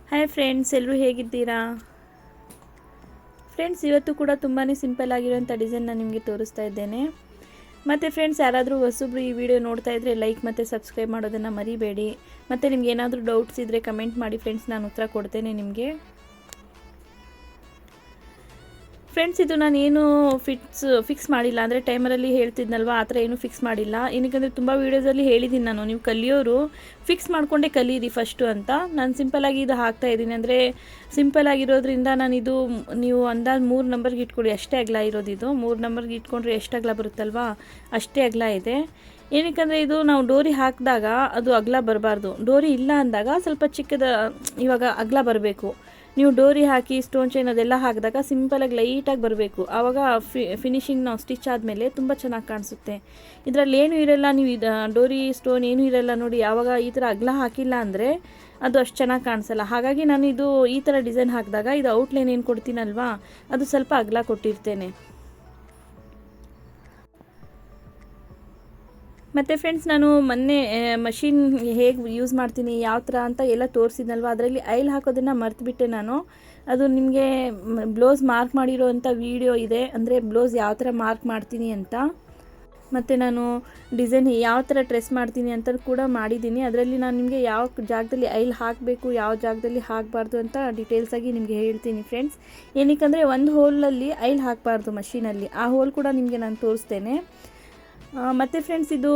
Hi friends, ಎಲ್ಲರೂ ಹೇಗಿದ್ದೀರಾ? Friends, ಇವತ್ತು ಕೂಡ ತುಂಬಾ ಸಿಂಪಲ್ ಆಗಿರೋಂಥ ಡಿಸೈನ್ ನಾನು ನಿಮಗೆ ತೋರಿಸ್ತಾ ಇದ್ದೇನೆ. ಮತ್ತು ಫ್ರೆಂಡ್ಸ್, ಯಾರಾದರೂ ಹೊಸಬ್ರು ಈ ವಿಡಿಯೋ ನೋಡ್ತಾ ಇದ್ದರೆ ಲೈಕ್ ಮತ್ತು ಸಬ್ಸ್ಕ್ರೈಬ್ ಮಾಡೋದನ್ನು ಮರಿಬೇಡಿ. ಮತ್ತು ನಿಮ್ಗೆ ಏನಾದರೂ ಡೌಟ್ಸ್ ಇದ್ದರೆ ಕಮೆಂಟ್ ಮಾಡಿ ಫ್ರೆಂಡ್ಸ್, ನಾನು ಉತ್ತರ ಕೊಡ್ತೇನೆ ನಿಮಗೆ. ಫ್ರೆಂಡ್ಸ್, ಇದು ನಾನೇನು ಫಿಕ್ಸ್ ಮಾಡಿಲ್ಲ, ಅಂದರೆ ಟೈಮರಲ್ಲಿ ಹೇಳ್ತಿದ್ನಲ್ವ ಆ ಥರ ಏನೂ ಫಿಕ್ಸ್ ಮಾಡಿಲ್ಲ. ಏನಕ್ಕೆ ತುಂಬ ವೀಡಿಯೋಸಲ್ಲಿ ಹೇಳಿದ್ದೀನಿ ನಾನು, ನೀವು ಕಲಿಯೋರು ಫಿಕ್ಸ್ ಮಾಡಿಕೊಂಡೇ ಕಲೀರಿ ಫಸ್ಟು ಅಂತ. ನಾನು ಸಿಂಪಲಾಗಿ ಇದು ಹಾಕ್ತಾಯಿದ್ದೀನಿ, ಅಂದರೆ ಸಿಂಪಲಾಗಿರೋದ್ರಿಂದ ನಾನಿದು ನೀವು ಅಂದಾಜು 3 ನಂಬರ್ಗೆ ಇಟ್ಕೊಳ್ಳಿ, ಅಷ್ಟೇ ಅಗಲ ಇರೋದು. ಇದು 3 ನಂಬರ್ಗೆ ಇಟ್ಕೊಂಡ್ರೆ ಎಷ್ಟು ಅಗಲ ಬರುತ್ತಲ್ವಾ ಅಷ್ಟೇ ಅಗಲ ಇದೆ. ಏನಕ್ಕೆ ಇದು ನಾವು ಡೋರಿ ಹಾಕಿದಾಗ ಅದು ಅಗಲ ಬರಬಾರ್ದು, ಡೋರಿ ಇಲ್ಲ ಅಂದಾಗ ಸ್ವಲ್ಪ ಚಿಕ್ಕದ ಇವಾಗ ಅಗಲ ಬರಬೇಕು. ನೀವು ಡೋರಿ ಹಾಕಿ ಸ್ಟೋನ್ ಚೈನ್ ಅದೆಲ್ಲ ಹಾಕಿದಾಗ ಸಿಂಪಲಾಗಿ ಲೈಟಾಗಿ ಬರಬೇಕು. ಆವಾಗ ಫಿನಿಶಿಂಗ್ ನಾವು ಸ್ಟಿಚ್ ಆದಮೇಲೆ ತುಂಬ ಚೆನ್ನಾಗಿ ಕಾಣಿಸುತ್ತೆ. ಇದರಲ್ಲಿ ಏನೂ ಇರೋಲ್ಲ, ನೀವು ಡೋರಿ ಸ್ಟೋನ್ ಏನೂ ಇರೋಲ್ಲ ನೋಡಿ. ಆವಾಗ ಈ ಥರ ಅಗಲ ಹಾಕಿಲ್ಲ ಅಂದರೆ ಅದು ಅಷ್ಟು ಚೆನ್ನಾಗಿ ಕಾಣಿಸಲ್ಲ. ಹಾಗಾಗಿ ನಾನು ಇದು ಈ ಥರ ಡಿಸೈನ್ ಹಾಕಿದಾಗ ಇದು ಔಟ್ಲೈನ್ ಏನು ಕೊಡ್ತೀನಲ್ವಾ ಅದು ಸ್ವಲ್ಪ ಅಗಲ ಕೊಟ್ಟಿರ್ತೇನೆ. ಮತ್ತು ಫ್ರೆಂಡ್ಸ್, ನಾನು ಮೊನ್ನೆ ಮಷಿನ್ ಹೇಗೆ ಯೂಸ್ ಮಾಡ್ತೀನಿ ಯಾವ ಥರ ಅಂತ ಎಲ್ಲ ತೋರಿಸಿದ್ನಲ್ವ, ಅದರಲ್ಲಿ ಐಲ್ ಹಾಕೋದನ್ನು ಮರ್ತುಬಿಟ್ಟೆ ನಾನು. ಅದು ನಿಮಗೆ ಬ್ಲೌಸ್ ಮಾರ್ಕ್ ಮಾಡಿರೋ ಅಂಥ ವೀಡಿಯೋ ಇದೆ, ಅಂದರೆ ಬ್ಲೌಸ್ ಯಾವ ಥರ ಮಾರ್ಕ್ ಮಾಡ್ತೀನಿ ಅಂತ. ಮತ್ತು ನಾನು ಡಿಸೈನ್ ಯಾವ ಥರ ಟ್ರೆಸ್ ಮಾಡ್ತೀನಿ ಅಂತ ಕೂಡ ಮಾಡಿದ್ದೀನಿ. ಅದರಲ್ಲಿ ನಾನು ನಿಮಗೆ ಯಾವ ಜಾಗದಲ್ಲಿ ಐಲ್ ಹಾಕಬೇಕು, ಯಾವ ಜಾಗದಲ್ಲಿ ಹಾಕಬಾರ್ದು ಅಂತ ಡೀಟೇಲ್ಸಾಗಿ ನಿಮಗೆ ಹೇಳ್ತೀನಿ ಫ್ರೆಂಡ್ಸ್. ಏನಕ್ಕೆ ಒಂದು ಹೋಲಲ್ಲಿ ಐಲ್ ಹಾಕಬಾರ್ದು ಮಷೀನಲ್ಲಿ, ಆ ಹೋಲ್ ಕೂಡ ನಿಮಗೆ ನಾನು ತೋರಿಸ್ತೇನೆ. ಮತ್ತು ಫ್ರೆಂಡ್ಸ್, ಇದು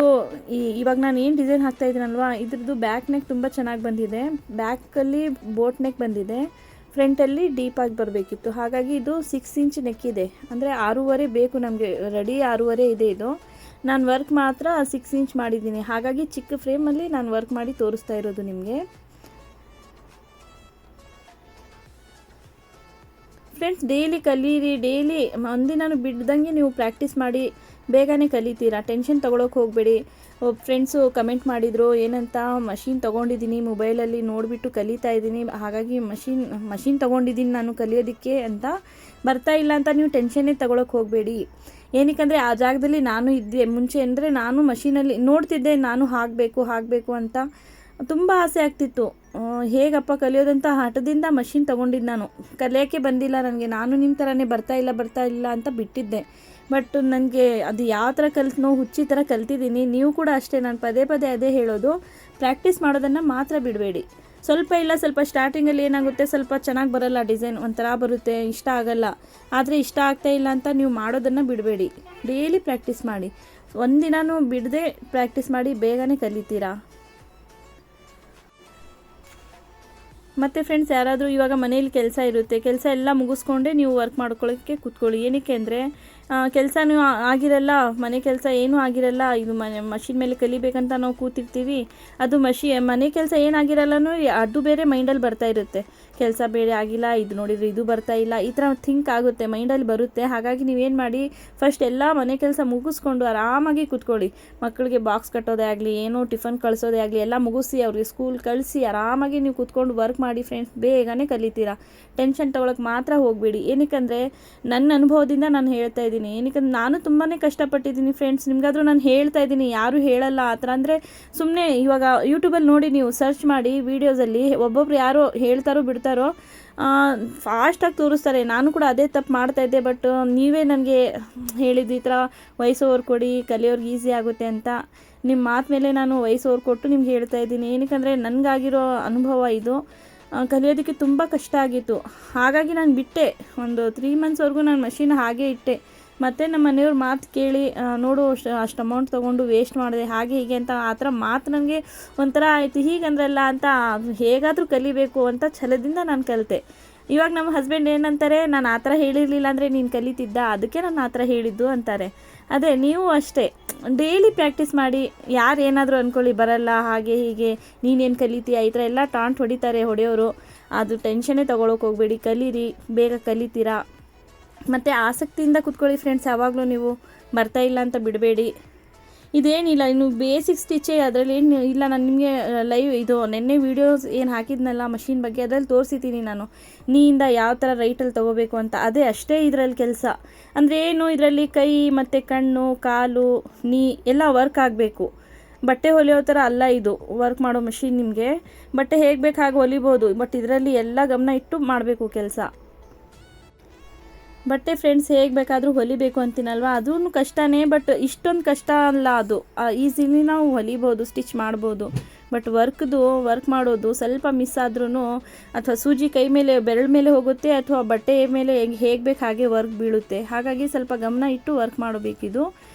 ಇವಾಗ ನಾನು ಏನು ಡಿಸೈನ್ ಹಾಕ್ತಾಯಿದ್ದೀನಲ್ವ ಇದ್ರದ್ದು ಬ್ಯಾಕ್ ನೆಕ್ ತುಂಬ ಚೆನ್ನಾಗಿ ಬಂದಿದೆ. ಬ್ಯಾಕಲ್ಲಿ ಬೋಟ್ ನೆಕ್ ಬಂದಿದೆ, ಫ್ರಂಟಲ್ಲಿ ಡೀಪಾಗಿ ಬರಬೇಕಿತ್ತು. ಹಾಗಾಗಿ ಇದು 6 ಇಂಚ್ ನೆಕ್ ಇದೆ, ಅಂದರೆ 6.5 ಬೇಕು ನಮಗೆ, ರೆಡಿ 6.5 ಇದೆ. ಇದು ನಾನು ವರ್ಕ್ ಮಾತ್ರ 6 ಇಂಚ್ ಮಾಡಿದ್ದೀನಿ. ಹಾಗಾಗಿ ಚಿಕ್ಕ ಫ್ರೇಮಲ್ಲಿ ನಾನು ವರ್ಕ್ ಮಾಡಿ ತೋರಿಸ್ತಾ ಇರೋದು ನಿಮಗೆ. ಫ್ರೆಂಡ್ಸ್, ಡೈಲಿ ಕಲೀರಿ, ಡೈಲಿ ಒಂದಿನ ಬಿಡ್ದಂಗೆ ನೀವು ಪ್ರಾಕ್ಟೀಸ್ ಮಾಡಿ ಬೇಗನೆ ಕಲಿತೀರಾ. ಟೆನ್ಷನ್ ತೊಗೊಳಕ್ಕೆ ಹೋಗಬೇಡಿ. ಫ್ರೆಂಡ್ಸು ಕಮೆಂಟ್ ಮಾಡಿದರು ಏನಂತ, ಮಷೀನ್ ತೊಗೊಂಡಿದ್ದೀನಿ, ಮೊಬೈಲಲ್ಲಿ ನೋಡಿಬಿಟ್ಟು ಕಲಿತಾ ಇದ್ದೀನಿ, ಹಾಗಾಗಿ ಮಷೀನ್ ತೊಗೊಂಡಿದ್ದೀನಿ ನಾನು ಕಲಿಯೋದಕ್ಕೆ ಅಂತ. ಬರ್ತಾ ಇಲ್ಲ ಅಂತ ನೀವು ಟೆನ್ಷನ್ನೇ ತೊಗೊಳಕ್ಕೆ ಹೋಗಬೇಡಿ. ಏನಕ್ಕೆ ಆ ಜಾಗದಲ್ಲಿ ನಾನು ಇದ್ದೆ ಮುಂಚೆ, ಅಂದರೆ ನಾನು ಮಷೀನಲ್ಲಿ ನೋಡ್ತಿದ್ದೆ, ನಾನು ಹಾಕಬೇಕು ಅಂತ ತುಂಬ ಆಸೆ ಆಗ್ತಿತ್ತು. ಹೇಗಪ್ಪ ಕಲಿಯೋದಂತ ಹಠದಿಂದ ಮಷೀನ್ ತೊಗೊಂಡಿದ್ದು ನಾನು. ಕಲಿಯೋಕ್ಕೆ ಬಂದಿಲ್ಲ ನನಗೆ, ನಾನು ನಿಮ್ಮ ಥರನೇ ಬರ್ತಾ ಇಲ್ಲ ಅಂತ ಬಿಟ್ಟಿದ್ದೆ. ಬಟ್ ನನಗೆ ಅದು ಯಾವ ಥರ ಕಲ್ತನೋ ಹುಚ್ಚಿ ಥರ ಕಲ್ತಿದ್ದೀನಿ. ನೀವು ಕೂಡ ಅಷ್ಟೇ, ನಾನು ಪದೇ ಅದೇ ಹೇಳೋದು, ಪ್ರಾಕ್ಟೀಸ್ ಮಾಡೋದನ್ನು ಮಾತ್ರ ಬಿಡಬೇಡಿ. ಸ್ವಲ್ಪ ಸ್ಟಾರ್ಟಿಂಗಲ್ಲಿ ಏನಾಗುತ್ತೆ, ಸ್ವಲ್ಪ ಚೆನ್ನಾಗಿ ಬರೋಲ್ಲ, ಡಿಸೈನ್ ಒಂಥರ ಬರುತ್ತೆ, ಇಷ್ಟ ಆಗಲ್ಲ. ಆದರೆ ಇಷ್ಟ ಆಗ್ತಾ ಇಲ್ಲ ಅಂತ ನೀವು ಮಾಡೋದನ್ನು ಬಿಡಬೇಡಿ. ಡೈಲಿ ಪ್ರಾಕ್ಟೀಸ್ ಮಾಡಿ, ಒಂದಿನೂ ಬಿಡದೆ ಪ್ರಾಕ್ಟೀಸ್ ಮಾಡಿ, ಬೇಗನೆ ಕಲಿತೀರಾ. ಮತ್ತು ಫ್ರೆಂಡ್ಸ್, ಯಾರಾದರೂ ಇವಾಗ ಮನೇಲಿ ಕೆಲಸ ಇರುತ್ತೆ, ಕೆಲಸ ಎಲ್ಲ ಮುಗಿಸ್ಕೊಂಡೇ ನೀವು ವರ್ಕ್ ಮಾಡ್ಕೊಳ್ಳೋಕ್ಕೆ ಕೂತ್ಕೊಳ್ಳಿ. ಏನಕ್ಕೆ ಅಂದರೆ ಕೆಲಸನೂ ಆಗಿರಲ್ಲ, ಮನೆ ಕೆಲಸ ಏನೂ ಆಗಿರಲ್ಲ. ಇದು ಮಷಿನ್ ಮೇಲೆ ಕಲಿಬೇಕಂತ ನಾವು ಕೂತಿರ್ತೀವಿ, ಅದು ಮನೆ ಕೆಲಸ ಏನಾಗಿರಲ್ಲನೂ ಅದು ಬೇರೆ ಮೈಂಡಲ್ಲಿ ಬರ್ತಾ ಇರುತ್ತೆ. ಕೆಲಸ ಬೇರೆ ಆಗಿಲ್ಲ, ಇದು ನೋಡಿದರೆ ಇದು ಬರ್ತಾ ಇಲ್ಲ, ಈ ಥರ ಥಿಂಕ್ ಆಗುತ್ತೆ, ಮೈಂಡಲ್ಲಿ ಬರುತ್ತೆ. ಹಾಗಾಗಿ ನೀವೇನು ಮಾಡಿ, ಫಸ್ಟ್ ಎಲ್ಲ ಮನೆ ಕೆಲಸ ಮುಗಿಸ್ಕೊಂಡು ಆರಾಮಾಗಿ ಕೂತ್ಕೊಳ್ಳಿ. ಮಕ್ಕಳಿಗೆ ಬಾಕ್ಸ್ ಕಟ್ಟೋದೇ ಆಗಲಿ, ಏನೋ ಟಿಫನ್ ಕಳಿಸೋದೇ ಆಗಲಿ, ಎಲ್ಲ ಮುಗಿಸಿ ಅವ್ರಿಗೆ ಸ್ಕೂಲ್ ಕಳಿಸಿ ಆರಾಮಾಗಿ ನೀವು ಕೂತ್ಕೊಂಡು ವರ್ಕ್ ಮಾಡಿ ಫ್ರೆಂಡ್ಸ್, ಬೇಗನೆ ಕಲಿತೀರಾ. ಟೆನ್ಷನ್ ತೊಗೊಳಕ್ಕೆ ಮಾತ್ರ ಹೋಗಬೇಡಿ. ಏನಕ್ಕೆ ನನ್ನ ಅನುಭವದಿಂದ ನಾನು ಹೇಳ್ತಾ ಇದ್ದೀನಿ. ಏನಕ್ಕೆ ನಾನು ತುಂಬಾ ಕಷ್ಟಪಟ್ಟಿದ್ದೀನಿ ಫ್ರೆಂಡ್ಸ್, ನಿಮಗಾದರೂ ನಾನು ಹೇಳ್ತಾ ಇದ್ದೀನಿ, ಯಾರೂ ಹೇಳಲ್ಲ ಆ ಥರ. ಅಂದರೆ ಸುಮ್ಮನೆ ಇವಾಗ ಯೂಟ್ಯೂಬಲ್ಲಿ ನೋಡಿ, ನೀವು ಸರ್ಚ್ ಮಾಡಿ ವೀಡಿಯೋಸಲ್ಲಿ ಒಬ್ಬೊಬ್ರು ಯಾರೋ ಹೇಳ್ತಾರೋ ಬಿಡ್ತಾರೋ ಫಾಸ್ಟಾಗಿ ತೋರಿಸ್ತಾರೆ. ನಾನು ಕೂಡ ಅದೇ ತಪ್ಪು ಮಾಡ್ತಾಯಿದ್ದೆ. ಬಟ್ ನೀವೇ ನನಗೆ ಹೇಳಿದ್ದು ಈ ಥರ ವಾಯ್ಸ್ ಓವರ್ ಕೊಡಿ, ಕಲಿಯೋರ್ಗೆ ಈಸಿ ಆಗುತ್ತೆ ಅಂತ. ನಿಮ್ಮ ಮಾತು ಮೇಲೆ ನಾನು ವಾಯ್ಸ್ ಓವರ್ ಕೊಟ್ಟು ನಿಮ್ಗೆ ಹೇಳ್ತಾ ಇದ್ದೀನಿ. ಏನಕ್ಕೆ ನನಗಾಗಿರೋ ಅನುಭವ ಇದು. ಕಲಿಯೋದಕ್ಕೆ ತುಂಬ ಕಷ್ಟ ಆಗಿತ್ತು, ಹಾಗಾಗಿ ನಾನು ಬಿಟ್ಟೆ. ಒಂದು 3 ಮಂತ್ಸ್ವರೆಗೂ ನಾನು ಮಷೀನ್ ಹಾಗೇ ಇಟ್ಟೆ. ಮತ್ತು ನಮ್ಮ ಮನೆಯವ್ರ ಮಾತು ಕೇಳಿ ನೋಡು ಅಷ್ಟು ಅಮೌಂಟ್ ತೊಗೊಂಡು ವೇಸ್ಟ್ ಮಾಡಿದೆ, ಹಾಗೆ ಹೀಗೆ ಅಂತ ಆ ಥರ ಮಾತು ನನಗೆ ಒಂಥರ ಆಯಿತು. ಹೀಗಂದ್ರಲ್ಲ ಅಂತ ಹೇಗಾದರೂ ಕಲಿಬೇಕು ಅಂತ ಛಲದಿಂದ ನಾನು ಕಲಿತೆ. ಇವಾಗ ನಮ್ಮ ಹಸ್ಬೆಂಡ್ ಏನಂತಾರೆ, ನಾನು ಆ ಥರ ಹೇಳಿರಲಿಲ್ಲ ಅಂದರೆ ನೀನು ಕಲಿತಿದ್ದ, ಅದಕ್ಕೆ ನಾನು ಆ ಥರ ಹೇಳಿದ್ದು ಅಂತಾರೆ. ಅದೇ ನೀವು ಅಷ್ಟೇ, ಡೈಲಿ ಪ್ರಾಕ್ಟೀಸ್ ಮಾಡಿ. ಯಾರು ಏನಾದರೂ ಅಂದ್ಕೊಳ್ಳಿ, ಬರಲ್ಲ ಹಾಗೆ ಹೀಗೆ, ನೀನೇನು ಕಲಿತೀಯ, ಈ ಥರ ಎಲ್ಲ ಟಾಂಟ್ ಹೊಡೆಯೋರು. ಅದು ಟೆನ್ಷನ್ನೇ ತೊಗೊಳಕ್ಕೆ ಹೋಗಬೇಡಿ, ಕಲೀರಿ, ಬೇಗ ಕಲಿತೀರಾ. ಮತ್ತು ಆಸಕ್ತಿಯಿಂದ ಕೂತ್ಕೊಳ್ಳಿ ಫ್ರೆಂಡ್ಸ್, ಯಾವಾಗಲೂ ನೀವು ಬರ್ತಾ ಇಲ್ಲ ಅಂತ ಬಿಡಬೇಡಿ. ಇದೇನಿಲ್ಲ, ಇನ್ನು ಬೇಸಿಕ್ ಸ್ಟಿಚ್ಚೇ, ಅದರಲ್ಲಿ ಏನು ಇಲ್ಲ. ನಾನು ನಿಮಗೆ ಇದು ನೆನ್ನೆ ವೀಡಿಯೋಸ್ ಏನು ಹಾಕಿದ್ನಲ್ಲ ಮಷೀನ್ ಬಗ್ಗೆ, ಅದರಲ್ಲಿ ತೋರಿಸಿದ್ದೀನಿ ನಾನು, ನೀಯಿಂದ ಯಾವ ಥರ ರೈಟಲ್ಲಿ ತೊಗೋಬೇಕು ಅಂತ. ಅಷ್ಟೇ ಇದರಲ್ಲಿ ಕೆಲಸ. ಅಂದರೆ ಏನು, ಇದರಲ್ಲಿ ಕೈ ಮತ್ತು ಕಣ್ಣು, ಕಾಲು, ಎಲ್ಲ ವರ್ಕ್ ಆಗಬೇಕು. ಬಟ್ಟೆ ಹೊಲಿಯೋ ಥರ ಅಲ್ಲ ಇದು ವರ್ಕ್ ಮಾಡೋ ಮಷಿನ್. ನಿಮಗೆ ಬಟ್ಟೆ ಹೇಗೆ ಬೇಕು ಹಾಗೆ ಹೊಲಿಬೋದು, ಬಟ್ ಇದರಲ್ಲಿ ಎಲ್ಲ ಗಮನ ಇಟ್ಟು ಮಾಡಬೇಕು ಕೆಲಸ. ಬಟ್ಟೆ ಫ್ರೆಂಡ್ಸ್ ಹೇಗೆ ಬೇಕಾದರೂ ಹೊಲಿಬೇಕು ಅಂತೀನಲ್ವ, ಅದೂ ಕಷ್ಟನೇ, ಬಟ್ ಇಷ್ಟೊಂದು ಕಷ್ಟ ಅಲ್ಲ. ಅದು ಈಸಿಲಿ ನಾವು ಹೊಲಿಬೋದು, ಸ್ಟಿಚ್ ಮಾಡ್ಬೋದು. ಬಟ್ ವರ್ಕ್ ಮಾಡೋದು ಸ್ವಲ್ಪ ಮಿಸ್ ಆದ್ರೂ ಅಥವಾ ಸೂಜಿ ಕೈ ಮೇಲೆ ಬೆರಳ ಮೇಲೆ ಹೋಗುತ್ತೆ ಅಥವಾ ಬಟ್ಟೆ ಮೇಲೆ ಹೇಗೆ ಬೇಕು ಹಾಗೆ ವರ್ಕ್ ಬೀಳುತ್ತೆ. ಹಾಗಾಗಿ ಸ್ವಲ್ಪ ಗಮನ ಇಟ್ಟು ವರ್ಕ್ ಮಾಡಬೇಕಿದು.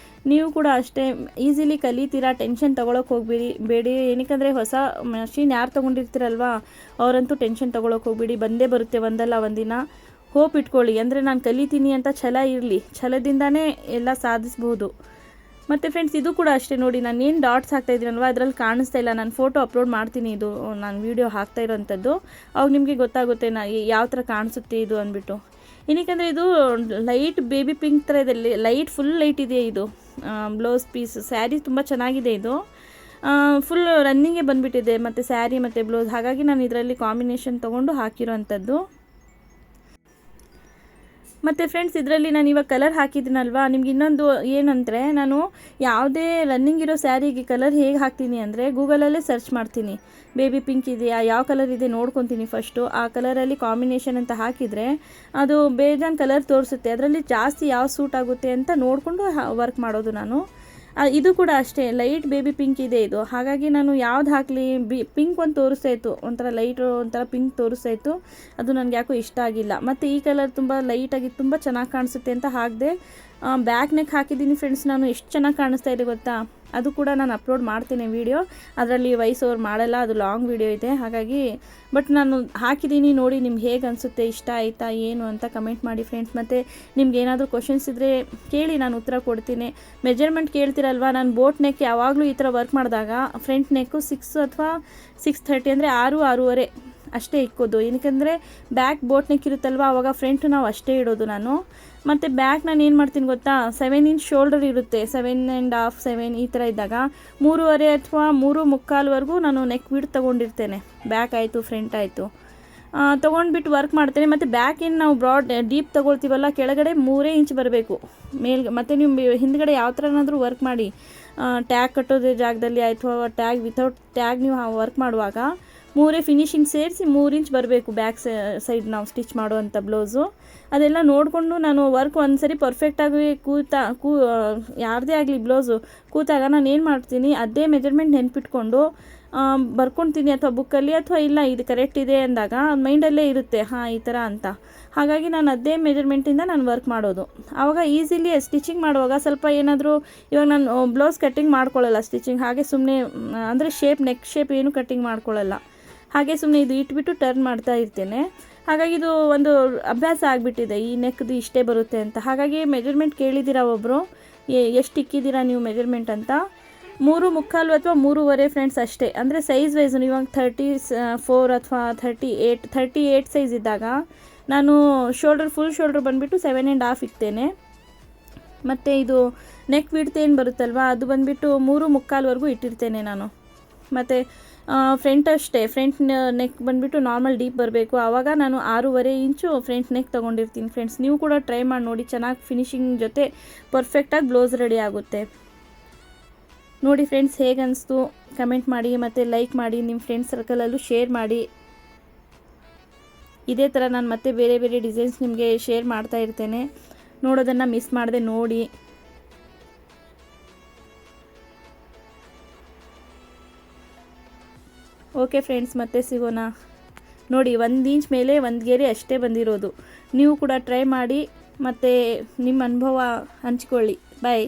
ನೀವು ಕೂಡ ಅಷ್ಟೇ ಈಸಿಲಿ ಕಲಿತೀರಾ, ಟೆನ್ಷನ್ ತೊಗೊಳಕ್ಕೆ ಬೇಡಿ. ಏನಕ್ಕಂದರೆ ಹೊಸ ಮಷಿನ್ ಯಾರು ತೊಗೊಂಡಿರ್ತೀರಲ್ವ ಅವರಂತೂ ಟೆನ್ಷನ್ ತೊಗೊಳಕ್ಕೆ ಹೋಗ್ಬೇಡಿ, ಬಂದೇ ಬರುತ್ತೆ ಒಂದಲ್ಲ ಒಂದಿನ. ಹೋಪ್ ಇಟ್ಕೊಳ್ಳಿ, ಅಂದರೆ ನಾನು ಕಲಿತೀನಿ ಅಂತ ಛಲ ಇರಲಿ, ಛಲದಿಂದನೇ ಎಲ್ಲ ಸಾಧಿಸ್ಬೋದು. ಮತ್ತು ಫ್ರೆಂಡ್ಸ್ ಇದು ಕೂಡ ಅಷ್ಟೇ ನೋಡಿ, ನಾನು ಏನು ಡಾಟ್ಸ್ ಹಾಕ್ತಾಯಿದ್ದೀನಲ್ವ ಅದರಲ್ಲಿ ಕಾಣಿಸ್ತಾ ಇಲ್ಲ. ನಾನು ಫೋಟೋ ಅಪ್ಲೋಡ್ ಮಾಡ್ತೀನಿ, ಇದು ನಾನು ವೀಡಿಯೋ ಹಾಕ್ತಾ ಇರೋವಂಥದ್ದು. ಅವಾಗ ನಿಮಗೆ ಗೊತ್ತಾಗುತ್ತೆ ಯಾವ ಥರ ಕಾಣಿಸುತ್ತೆ ಇದು ಅಂದ್ಬಿಟ್ಟು. ಏನಕ್ಕಂದರೆ ಇದು ಲೈಟ್ ಬೇಬಿ ಪಿಂಕ್ ಥರ ಇದೆ, ಫುಲ್ ಲೈಟ್ ಇದೆ ಇದು ಬ್ಲೌಸ್ ಪೀಸ್. ಸ್ಯಾರಿ ತುಂಬ ಚೆನ್ನಾಗಿದೆ, ಇದು ಫುಲ್ ರನ್ನಿಂಗೇ ಬಂದುಬಿಟ್ಟಿದೆ, ಮತ್ತು ಸ್ಯಾರಿ ಮತ್ತು ಬ್ಲೌಸ್. ಹಾಗಾಗಿ ನಾನು ಇದರಲ್ಲಿ ಕಾಂಬಿನೇಷನ್ ತೊಗೊಂಡು ಹಾಕಿರೋವಂಥದ್ದು. ಮತ್ತು ಫ್ರೆಂಡ್ಸ್ ಇದರಲ್ಲಿ ನಾನು ಇವಾಗ ಕಲರ್ ಹಾಕಿದ್ದೀನಲ್ವ, ನಿಮ್ಗೆ ಇನ್ನೊಂದು ಏನಂದರೆ, ನಾನು ಯಾವುದೇ ರನ್ನಿಂಗ್ ಇರೋ ಸ್ಯಾರಿಗೆ ಕಲರ್ ಹೇಗೆ ಹಾಕ್ತೀನಿ ಅಂದರೆ ಗೂಗಲಲ್ಲೇ ಸರ್ಚ್ ಮಾಡ್ತೀನಿ. ಬೇಬಿ ಪಿಂಕ್ ಇದೆಯಾ, ಯಾವ ಕಲರ್ ಇದೆ ನೋಡ್ಕೊತೀನಿ ಫಸ್ಟು. ಆ ಕಲರಲ್ಲಿ ಕಾಂಬಿನೇಷನ್ ಅಂತ ಹಾಕಿದರೆ ಅದು ಬೇಜಾನ್ ಕಲರ್ ತೋರಿಸುತ್ತೆ. ಅದರಲ್ಲಿ ಜಾಸ್ತಿ ಯಾವ ಸೂಟ್ ಆಗುತ್ತೆ ಅಂತ ನೋಡಿಕೊಂಡು ವರ್ಕ್ ಮಾಡೋದು ನಾನು. ಇದು ಕೂಡ ಅಷ್ಟೇ ಲೈಟ್ ಬೇಬಿ ಪಿಂಕ್ ಇದೆ ಇದು. ಹಾಗಾಗಿ ನಾನು ಯಾವ್ದು ಹಾಕಲಿ, ಪಿಂಕ್ ಒಂದು ತೋರಿಸ್ತಾ ಇತ್ತು, ಒಂಥರ ಲೈಟ್ ಒಂಥರ ಪಿಂಕ್ ತೋರಿಸ್ತಾ ಇತ್ತು. ಅದು ನನಗೆ ಯಾಕೋ ಇಷ್ಟ ಆಗಿಲ್ಲ. ಮತ್ತು ಈ ಕಲರ್ ತುಂಬ ಲೈಟಾಗಿ ತುಂಬ ಚೆನ್ನಾಗಿ ಕಾಣಿಸುತ್ತೆ ಅಂತ ಹಾಕಿದೆ. ಬ್ಯಾಕ್ ನೆಕ್ ಹಾಕಿದ್ದೀನಿ ಫ್ರೆಂಡ್ಸ್ ನಾನು. ಎಷ್ಟು ಚೆನ್ನಾಗಿ ಕಾಣಿಸ್ತಾ ಇದೆ ಗೊತ್ತಾ. ಅದು ಕೂಡ ನಾನು ಅಪ್ಲೋಡ್ ಮಾಡ್ತೇನೆ ವೀಡಿಯೋ. ಅದರಲ್ಲಿ ವಾಯ್ಸ್ ಓವರ್ ಮಾಡಲ್ಲ, ಅದು ಲಾಂಗ್ ವೀಡಿಯೋ ಇದೆ. ಹಾಗಾಗಿ ಬಟ್ ನಾನು ಹಾಕಿದ್ದೀನಿ ನೋಡಿ, ನಿಮ್ಗೆ ಹೇಗೆ ಅನಿಸುತ್ತೆ, ಇಷ್ಟ ಆಯಿತಾ ಏನು ಅಂತ ಕಮೆಂಟ್ ಮಾಡಿ ಫ್ರೆಂಡ್ಸ್. ಮತ್ತು ನಿಮ್ಗೆ ಏನಾದರೂ ಕ್ವಶನ್ಸ್ ಇದ್ದರೆ ಕೇಳಿ, ನಾನು ಉತ್ತರ ಕೊಡ್ತೀನಿ. ಮೆಜರ್ಮೆಂಟ್ ಕೇಳ್ತಿರಲ್ವ, ನಾನು ಬೋಟ್ ನೆಕ್ ಯಾವಾಗಲೂ ಈ ಥರ ವರ್ಕ್ ಮಾಡಿದಾಗ ಫ್ರಂಟ್ ನೆಕ್ಕು 6 ಅಥವಾ 6:30 ಅಂದರೆ 6-6:30 ಅಷ್ಟೇ ಇಕ್ಕೋದು. ಏನಕ್ಕೆಂದರೆ ಬ್ಯಾಕ್ ಬೋಟ್ ನೆಕ್ ಇರುತ್ತಲ್ವ, ಆವಾಗ ಫ್ರಂಟ್ ನಾವು ಅಷ್ಟೇ ಇಡೋದು ನಾನು. ಮತ್ತು ಬ್ಯಾಕ್ ನಾನು ಏನು ಮಾಡ್ತೀನಿ ಗೊತ್ತಾ, 7 ಇಂಚ್ ಶೋಲ್ಡರ್ ಇರುತ್ತೆ, 7.5, 7 ಈ ಥರ ಇದ್ದಾಗ 3.25 ಅಥವಾ 3.25ವರೆಗೂ ನಾನು ನೆಕ್ ವಿಡ್ತ್ ತೊಗೊಂಡಿರ್ತೇನೆ. ಬ್ಯಾಕ್ ಆಯಿತು ಫ್ರಂಟ್ ಆಯಿತು ತೊಗೊಂಡ್ಬಿಟ್ಟು ವರ್ಕ್ ಮಾಡ್ತೇನೆ. ಮತ್ತು ಬ್ಯಾಕ್ ಏನು ನಾವು ಬ್ರಾಡ್ ಡೀಪ್ ತೊಗೊಳ್ತೀವಲ್ಲ, ಕೆಳಗಡೆ 3 ಇಂಚ್ ಬರಬೇಕು ಮತ್ತು ನೀವು ಹಿಂದ್ಗಡೆ ಯಾವ ಥರನಾದರೂ ವರ್ಕ್ ಮಾಡಿ, ಟ್ಯಾಗ್ ಕಟ್ಟೋದೇ ಜಾಗದಲ್ಲಿ ಆಯಿತು, ಟ್ಯಾಗ್ ವಿತೌಟ್ ಟ್ಯಾಗ್ ನೀವು ವರ್ಕ್ ಮಾಡುವಾಗ 3 ಫಿನಿಶಿಂಗ್ ಸೇರಿಸಿ 3 ಇಂಚ್ ಬರಬೇಕು ಬ್ಯಾಕ್ ಸೈಡ್ ನಾವು ಸ್ಟಿಚ್ ಮಾಡುವಂಥ ಬ್ಲೌಸು. ಅದೆಲ್ಲ ನೋಡಿಕೊಂಡು ನಾನು ವರ್ಕ್ ಒಂದು ಸರಿ ಪರ್ಫೆಕ್ಟಾಗಿ ಯಾರದೇ ಆಗಲಿ ಬ್ಲೌಸು ಕೂತಾಗ ನಾನು ಏನು ಮಾಡ್ತೀನಿ, ಅದೇ ಮೆಜರ್ಮೆಂಟ್ ನೆನ್ಪಿಟ್ಕೊಂಡು ಬರ್ಕೊಳ್ತೀನಿ, ಅಥವಾ ಬುಕ್ಕಲ್ಲಿ, ಅಥವಾ ಇಲ್ಲ ಇದು ಕರೆಕ್ಟ್ ಇದೆ ಅಂದಾಗ ಮೈಂಡಲ್ಲೇ ಇರುತ್ತೆ ಈ ಥರ ಅಂತ. ಹಾಗಾಗಿ ನಾನು ಅದೇ ಮೆಜರ್ಮೆಂಟಿಂದ ನಾನು ವರ್ಕ್ ಮಾಡೋದು. ಆವಾಗ ಈಸಿಲಿ ಸ್ಟಿಚಿಂಗ್ ಮಾಡುವಾಗ ಸ್ವಲ್ಪ ಏನಾದರೂ, ಇವಾಗ ನಾನು ಬ್ಲೌಸ್ ಕಟ್ಟಿಂಗ್ ಮಾಡ್ಕೊಳ್ಳಲ್ಲ ಸ್ಟಿಚಿಂಗ್, ಹಾಗೆ ಸುಮ್ಮನೆ ಅಂದರೆ ನೆಕ್ ಶೇಪ್ ಏನು ಕಟ್ಟಿಂಗ್ ಮಾಡ್ಕೊಳ್ಳಲ್ಲ, ಹಾಗೆ ಸುಮ್ಮನೆ ಇದು ಇಟ್ಬಿಟ್ಟು ಟರ್ನ್ ಮಾಡ್ತಾ ಇರ್ತೇನೆ. ಹಾಗಾಗಿ ಇದು ಒಂದು ಅಭ್ಯಾಸ ಆಗಿಬಿಟ್ಟಿದೆ, ಈ ನೆಕ್ದು ಇಷ್ಟೇ ಬರುತ್ತೆ ಅಂತ. ಹಾಗಾಗಿ ಮೆಜರ್ಮೆಂಟ್ ಕೇಳಿದ್ದೀರಾ ಒಬ್ಬರು, ಎಷ್ಟು ಇಕ್ಕಿದ್ದೀರಾ ನೀವು ಮೆಜರ್ಮೆಂಟ್ ಅಂತ. 3.25 ಅಥವಾ 3.25 ಫ್ರೆಂಡ್ಸ್ ಅಷ್ಟೇ. ಅಂದರೆ ಸೈಜ್ ವೈಸ್ ಇವಾಗ 34 ಅಥವಾ 38 ಸೈಜ್ ಇದ್ದಾಗ ನಾನು ಫುಲ್ ಶೋಲ್ಡರ್ ಬಂದುಬಿಟ್ಟು 7.5 ಇಕ್ತೇನೆ. ಮತ್ತು ಇದು ನೆಕ್ ವಿಡ್ತ್ ಏನು ಬರುತ್ತಲ್ವ, ಅದು ಬಂದುಬಿಟ್ಟು 3.25ವರೆಗೂ ಇಟ್ಟಿರ್ತೇನೆ ನಾನು. ಮತ್ತು ಫ್ರಂಟ್ ಅಷ್ಟೇ, ಫ್ರಂಟ್ ನೆಕ್ ಬಂದುಬಿಟ್ಟು ನಾರ್ಮಲ್ ಡೀಪ್ ಬರಬೇಕು. ಆವಾಗ ನಾನು 6.25 ಇಂಚು ಫ್ರಂಟ್ ನೆಕ್ ತೊಗೊಂಡಿರ್ತೀನಿ ಫ್ರೆಂಡ್ಸ್. ನೀವು ಕೂಡ ಟ್ರೈ ಮಾಡಿ ನೋಡಿ, ಚೆನ್ನಾಗಿ ಫಿನಿಶಿಂಗ್ ಜೊತೆ ಪರ್ಫೆಕ್ಟಾಗಿ ಬ್ಲೌಸ್ ರೆಡಿ ಆಗುತ್ತೆ ನೋಡಿ ಫ್ರೆಂಡ್ಸ್. ಹೇಗೆ ಅನಿಸ್ತು ಕಮೆಂಟ್ ಮಾಡಿ, ಮತ್ತು ಲೈಕ್ ಮಾಡಿ, ನಿಮ್ಮ ಫ್ರೆಂಡ್ಸ್ ಸರ್ಕಲಲ್ಲೂ ಶೇರ್ ಮಾಡಿ. ಇದೇ ಥರ ನಾನು ಮತ್ತೆ ಬೇರೆ ಬೇರೆ ಡಿಸೈನ್ಸ್ ನಿಮಗೆ ಶೇರ್ ಮಾಡ್ತಾ ಇರ್ತೇನೆ, ನೋಡೋದನ್ನು ಮಿಸ್ ಮಾಡದೆ ನೋಡಿ. ಓಕೆ ಫ್ರೆಂಡ್ಸ್, ಮತ್ತೆ ಸಿಗೋಣ. ನೋಡಿ 1 ಇಂಚ್ ಮೇಲೆ 1 ಗೆರೆ ಅಷ್ಟೇ ಬಂದಿರೋದು. ನೀವು ಕೂಡ ಟ್ರೈ ಮಾಡಿ ಮತ್ತು ನಿಮ್ಮ ಅನುಭವ ಹಂಚ್ಕೊಳ್ಳಿ. ಬಾಯ್.